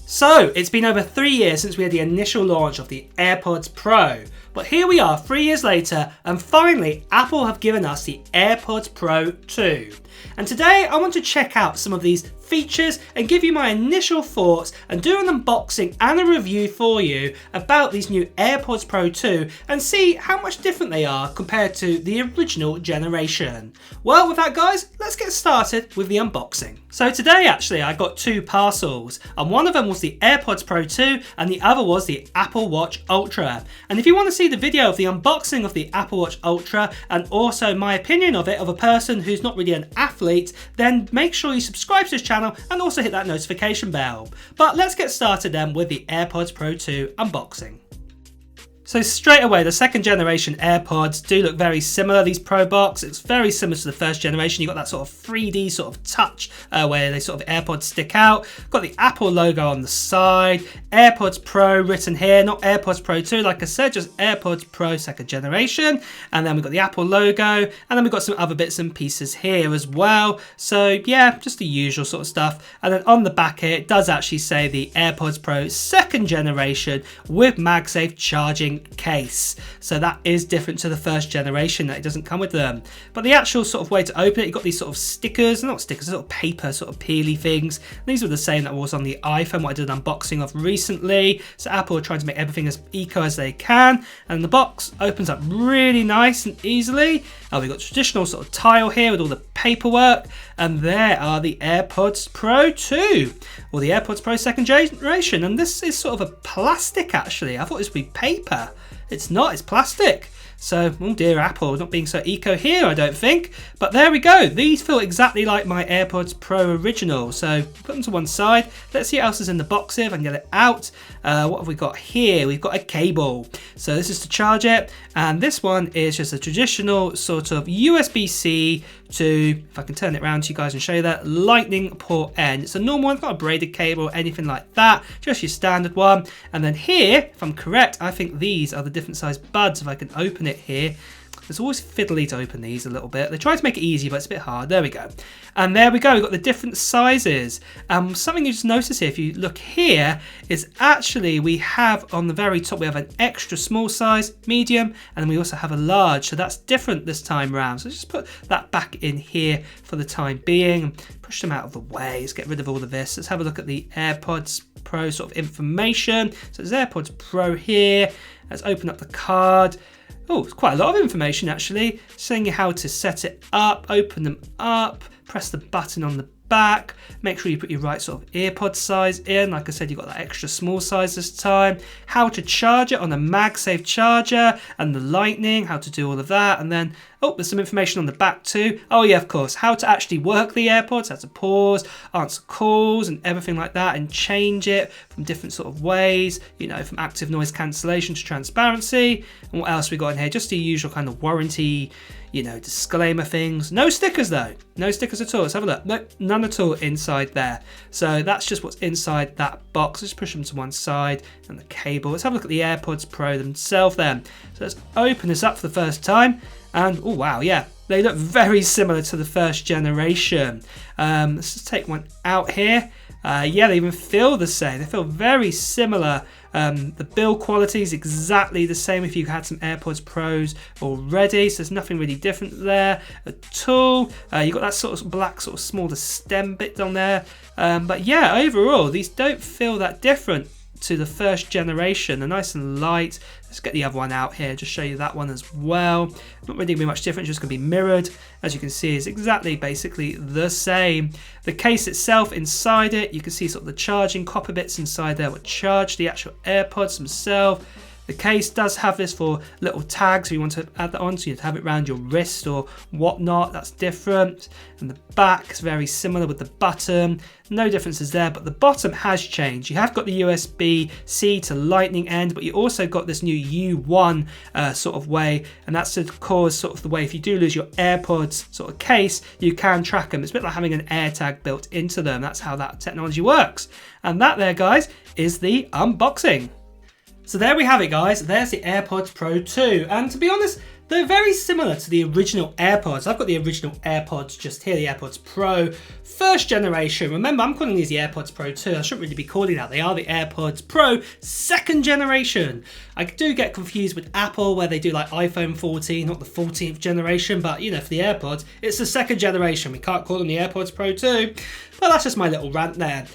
So, it's been over 3 years since we had the initial launch of the AirPods Pro, but here we are 3 years later and finally Apple have given us the AirPods Pro 2. And today I want to check out some of these features and give you my initial thoughts and do an unboxing and a review for you about these new AirPods Pro 2 and see how much different they are compared to the original generation. Well, with that guys, let's get started with the unboxing. So today actually I got two parcels and one of them was the AirPods Pro 2 and the other was the Apple Watch Ultra. And if you want to see the video of the unboxing of the Apple Watch Ultra and also my opinion of it of a person who's not really an athlete, then make sure you subscribe to this channel and also hit that notification bell. But let's get started then with the AirPods Pro 2 unboxing. So straight away, the second generation AirPods do look very similar, these Pro Box. It's very similar to the first generation. You've got that sort of 3D sort of touch where they sort of AirPods stick out. Got the Apple logo on the side, AirPods Pro written here, not AirPods Pro 2, like I said, just AirPods Pro second generation. And then we've got the Apple logo, and then we've got some other bits and pieces here as well. So yeah, just the usual sort of stuff. And then on the back here, it does actually say the AirPods Pro second generation with MagSafe charging case, so that is different to the first generation, that it doesn't come with them. But the actual sort of way to open it, you've got these sort of stickers, not stickers, sort of paper sort of peely things. These were the same that was on the iPhone, what I did an unboxing of recently. So Apple are trying to make everything as eco as they can, and the box opens up really nice and easily. We've got traditional sort of tile here with all the paperwork, and there are the AirPods Pro 2, or the AirPods Pro second generation, and this is sort of a plastic actually. I thought this would be paper. It's not, it's plastic. So, oh dear Apple, not being so eco here, I don't think. But there we go. These feel exactly like my AirPods Pro original. So, put them to one side. Let's see what else is in the box here, if I can get it out. What have we got here? We've got a cable. So, this is to charge it. And this one is just a traditional sort of USB-C to, if I can turn it around to you guys and show you that, lightning port end. It's a normal one, it's not a braided cable or anything like that, just your standard one. And then here, if I'm correct, I think these are the different size buds. If I can open it here, it's always fiddly to open these a little bit. They try to make it easy, but it's a bit hard. There we go. And there we go. We've got the different sizes. Something you just notice here, if you look here, is actually we have on the very top, we have an extra small size, medium, and then we also have a large. So that's different this time around. So just put that back in here for the time being and push them out of the way. Let's get rid of all of this. Let's have a look at the AirPods Pro sort of information. So there's AirPods Pro here. Let's open up the card. Oh, it's quite a lot of information actually, showing you how to set it up, open them up, press the button on the back, make sure you put your right sort of earpod size in. Like I said, you've got that extra small size this time. How to charge it on a MagSafe charger and the lightning, how to do all of that. And then, oh, there's some information on the back too. Oh yeah, of course, how to actually work the AirPods, how to pause, answer calls and everything like that, and change it from different sort of ways, you know, from active noise cancellation to transparency. And what else we got in here? Just the usual kind of warranty, you know, disclaimer things. No stickers though, no stickers at all. Let's have a look. Nope, none at all inside there. So that's just what's inside that box. Let's push them to one side and the cable. Let's have a look at the AirPods Pro themselves then. So let's open this up for the first time. And oh wow, yeah, they look very similar to the first generation. Let's just take one out here. Yeah, they even feel the same. They feel very similar. The build quality is exactly the same if you've had some AirPods Pros already, so there's nothing really different there at all. You've got that sort of black sort of smaller stem bit on there. But yeah, overall, these don't feel that different to the first generation. They're nice and light. Let's get the other one out here, just show you that one as well. Not really going to be much different, just going to be mirrored. As you can see, it's exactly basically the same. The case itself inside it, you can see sort of the charging copper bits inside there will charge the actual AirPods themselves. The case does have this for little tags if you want to add that on, so you'd have it around your wrist or whatnot. That's different. And the back is very similar with the button. No differences there, but the bottom has changed. You have got the USB-C to lightning end, but you also got this new U1 sort of way, and that's to cause sort of the way if you do lose your AirPods sort of case, you can track them. It's a bit like having an AirTag built into them. That's how that technology works. And that there, guys, is the unboxing. So there we have it guys, there's the AirPods Pro 2, and to be honest, They're very similar to the original AirPods. I've got the original AirPods just here, the AirPods Pro, first generation. Remember, I'm calling these the AirPods Pro 2. I shouldn't really be calling that. They are the AirPods Pro second generation. I do get confused with Apple where they do like iPhone 14, not the 14th generation, but you know, for the AirPods, it's the second generation. We can't call them the AirPods Pro 2, but that's just my little rant there.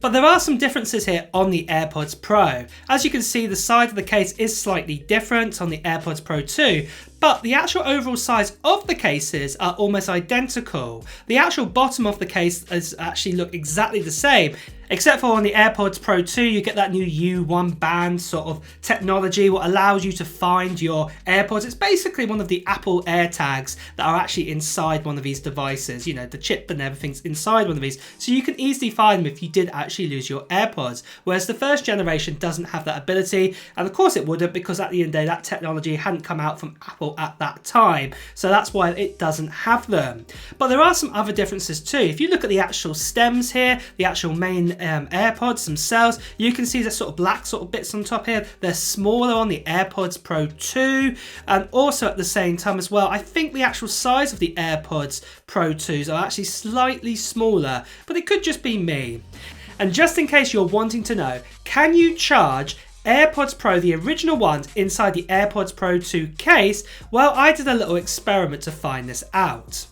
But there are some differences here on the AirPods Pro. As you can see, the side of the case is slightly different on the AirPods Pro 2, but the actual overall size of the cases are almost identical. The actual bottom of the case actually look exactly the same, except for on the AirPods Pro 2, you get that new U1 band sort of technology, what allows you to find your AirPods. It's basically one of the Apple AirTags that are actually inside one of these devices. You know, the chip and everything's inside one of these, so you can easily find them if you did actually lose your AirPods. Whereas the first generation doesn't have that ability, and of course it wouldn't, because at the end of the day, that technology hadn't come out from Apple at that time, so that's why it doesn't have them. But there are some other differences too. If you look at the actual stems here, the actual main AirPods themselves, you can see the sort of black sort of bits on top here. They're smaller on the AirPods Pro 2, and also at the same time as well, I think the actual size of the AirPods Pro 2s are actually slightly smaller, but it could just be me. And just in case you're wanting to know, can you charge AirPods Pro, the original ones, inside the AirPods Pro 2 case? Well, I did a little experiment to find this out.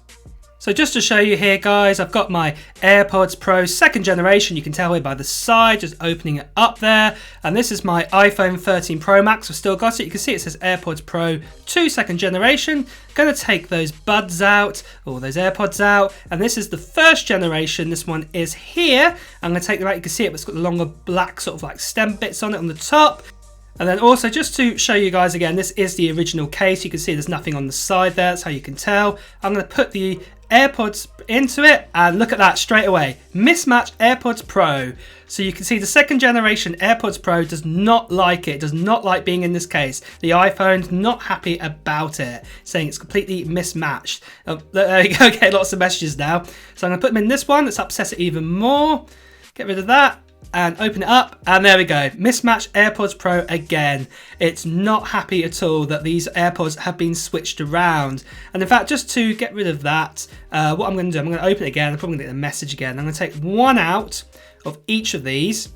So just to show you here, guys, I've got my AirPods Pro second generation. You can tell here by the side, just opening it up there. And this is my iPhone 13 Pro Max. I've still got it. You can see it says AirPods Pro 2 second generation. Going to take those buds out, or those AirPods out. And this is the first generation. This one is here. I'm going to take them out. You can see it, it's got the longer black sort of like stem bits on it on the top. And then also, just to show you guys again, this is the original case. You can see there's nothing on the side there. That's how you can tell. I'm going to put the AirPods into it, and look at that straight away. Mismatched AirPods Pro. So you can see the second generation AirPods Pro does not like it. Does not like being in this case. The iPhone's not happy about it, saying it's completely mismatched. There you go. Okay, lots of messages now. So I'm going to put them in this one. Let's upset it even more. Get rid of that. And open it up, and there we go. Mismatched AirPods Pro again. It's not happy at all that these AirPods have been switched around. And in fact, just to get rid of that, what I'm going to do, I'm going to open it again. I'm probably going to get the message again. I'm going to take one out of each of these,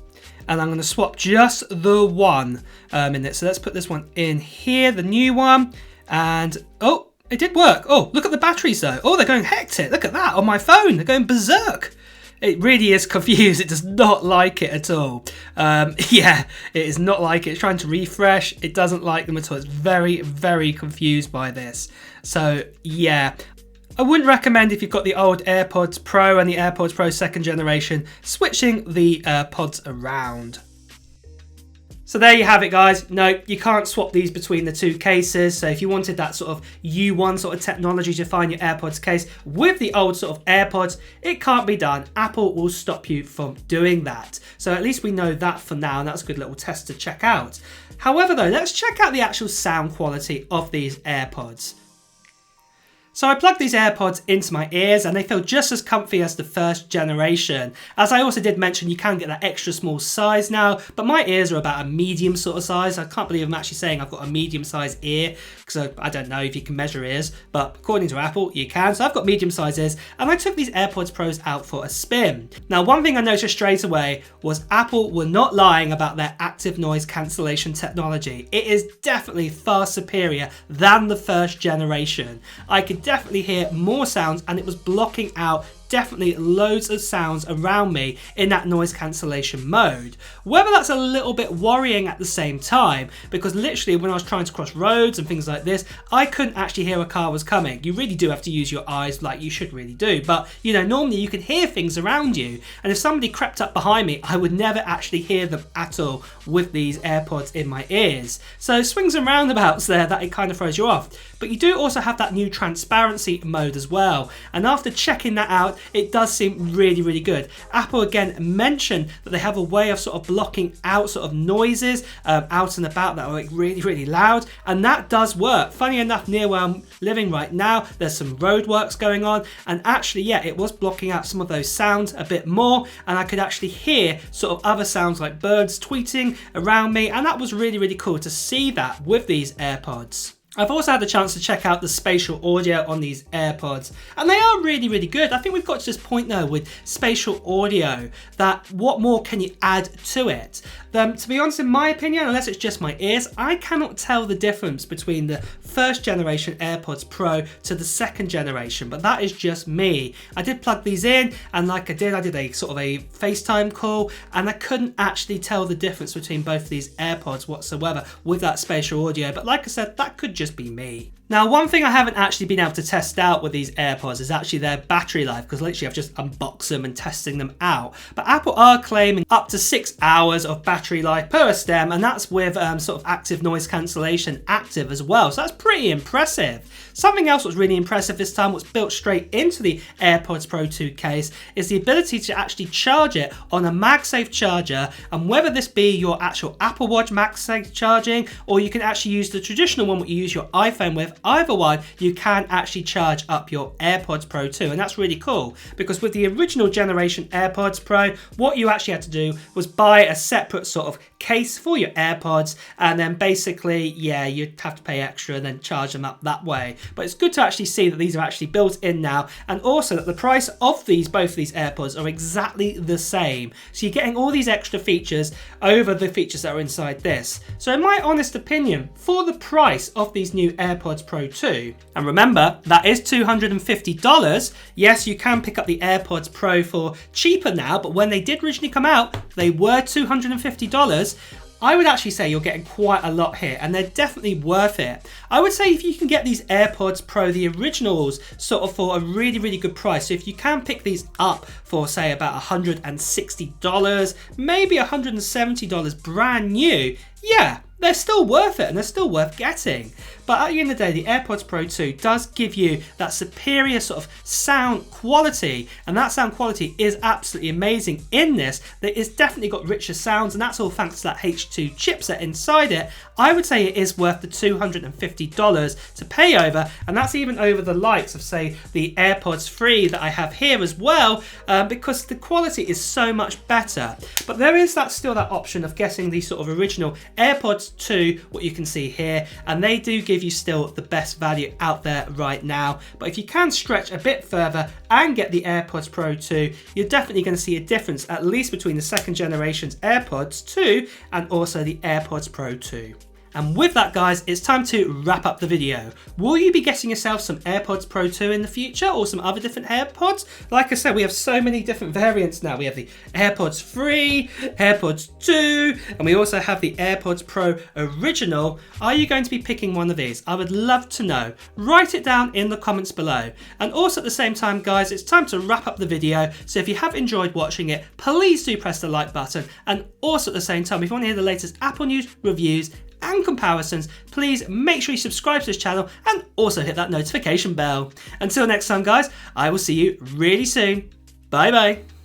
and I'm going to swap just the one in it. So let's put this one in here, the new one, and oh, it did work. Oh, look at the batteries though. Oh, they're going hectic. Look at that on my phone. They're going berserk. It really is confused. It does not like it at all. Yeah, it is not like it. It's trying to refresh. It doesn't like them at all. It's very, very confused by this. So, yeah. I wouldn't recommend, if you've got the old AirPods Pro and the AirPods Pro second generation, switching the pods around. So there you have it, guys. No, you can't swap these between the two cases. So if you wanted that sort of U1 sort of technology to find your AirPods case with the old sort of AirPods, it can't be done. Apple will stop you from doing that. So at least we know that for now, and that's a good little test to check out. However though, let's check out the actual sound quality of these AirPods. So I plugged these AirPods into my ears, and they feel just as comfy as the first generation. As I also did mention, you can get that extra small size now, but my ears are about a medium sort of size. I can't believe I'm actually saying I've got a medium sized ear, because I don't know if you can measure ears, but according to Apple, you can. So I've got medium sized ears, and I took these AirPods Pros out for a spin. Now, one thing I noticed straight away was Apple were not lying about their active noise cancellation technology. It is definitely far superior than the first generation. I could definitely hear more sounds, and it was blocking out definitely loads of sounds around me in that noise cancellation mode. Whether that's a little bit worrying at the same time, because literally when I was trying to cross roads and things like this, I couldn't actually hear a car was coming. You really do have to use your eyes like you should really do, but you know, normally you can hear things around you, and if somebody crept up behind me, I would never actually hear them at all with these AirPods in my ears. So swings and roundabouts there, that it kind of throws you off. But you do also have that new transparency mode as well, and after checking that out, it does seem really, really good. Apple again mentioned that they have a way of sort of blocking out sort of noises out and about that are like really, really loud, and that does work. Funny enough, near where I'm living right now, there's some roadworks going on, and actually, yeah, it was blocking out some of those sounds a bit more, and I could actually hear sort of other sounds like birds tweeting around me, and that was really, really cool to see that with these AirPods. I've also had the chance to check out the spatial audio on these AirPods, and they are really, really good. I think we've got to this point now with spatial audio that what more can you add to it? To be honest, in my opinion, unless it's just my ears, I cannot tell the difference between the first generation AirPods Pro to the second generation, but that is just me. I did plug these in, and like I did a sort of a FaceTime call, and I couldn't actually tell the difference between both of these AirPods whatsoever with that spatial audio, but like I said, that could just be me. Now, one thing I haven't actually been able to test out with these AirPods is actually their battery life, because literally I've just unboxed them and testing them out. But Apple are claiming up to 6 hours of battery life per stem, and that's with sort of active noise cancellation active as well. So that's pretty impressive. Something else that's really impressive this time, what's built straight into the AirPods Pro 2 case, is the ability to actually charge it on a MagSafe charger, and whether this be your actual Apple Watch MagSafe charging, or you can actually use the traditional one that you use your iPhone with, either one, you can actually charge up your AirPods Pro 2, and that's really cool, because with the original generation AirPods Pro, what you actually had to do was buy a separate sort of case for your AirPods, and then basically, yeah, you'd have to pay extra and then charge them up that way. But it's good to actually see that these are actually built in now, and also that the price of both of these AirPods are exactly the same. So you're getting all these extra features over the features that are inside this. So in my honest opinion, for the price of these new AirPods Pro 2, and remember, that is $250. Yes, you can pick up the AirPods Pro for cheaper now, but when they did originally come out, they were $250. I would actually say you're getting quite a lot here, and they're definitely worth it. I would say if you can get these AirPods Pro, the originals, sort of for a really, really good price. So if you can pick these up for, say, about $160, maybe $170 brand new, yeah, they're still worth it, and they're still worth getting. But at the end of the day, the AirPods Pro 2 does give you that superior sort of sound quality, and that sound quality is absolutely amazing in this. It's definitely got richer sounds, and that's all thanks to that H2 chipset inside it. I would say it is worth the $250 to pay over, and that's even over the likes of, say, the AirPods 3 that I have here as well, because the quality is so much better. But there is still that option of getting the sort of original AirPods 2, what you can see here, and they do give you still the best value out there right now. But if you can stretch a bit further and get the AirPods Pro 2, you're definitely going to see a difference, at least between the second generation's AirPods 2 and also the AirPods Pro 2. And with that, guys, it's time to wrap up the video. Will you be getting yourself some AirPods Pro 2 in the future, or some other different AirPods? Like I said, we have so many different variants now. We have the AirPods 3, AirPods 2, and we also have the AirPods Pro Original. Are you going to be picking one of these? I would love to know. Write it down in the comments below. And also at the same time, guys, it's time to wrap up the video. So if you have enjoyed watching it, please do press the like button. And also at the same time, if you want to hear the latest Apple news, reviews, and comparisons, please make sure you subscribe to this channel and also hit that notification bell. Until next time, guys, I will see you really soon. Bye bye.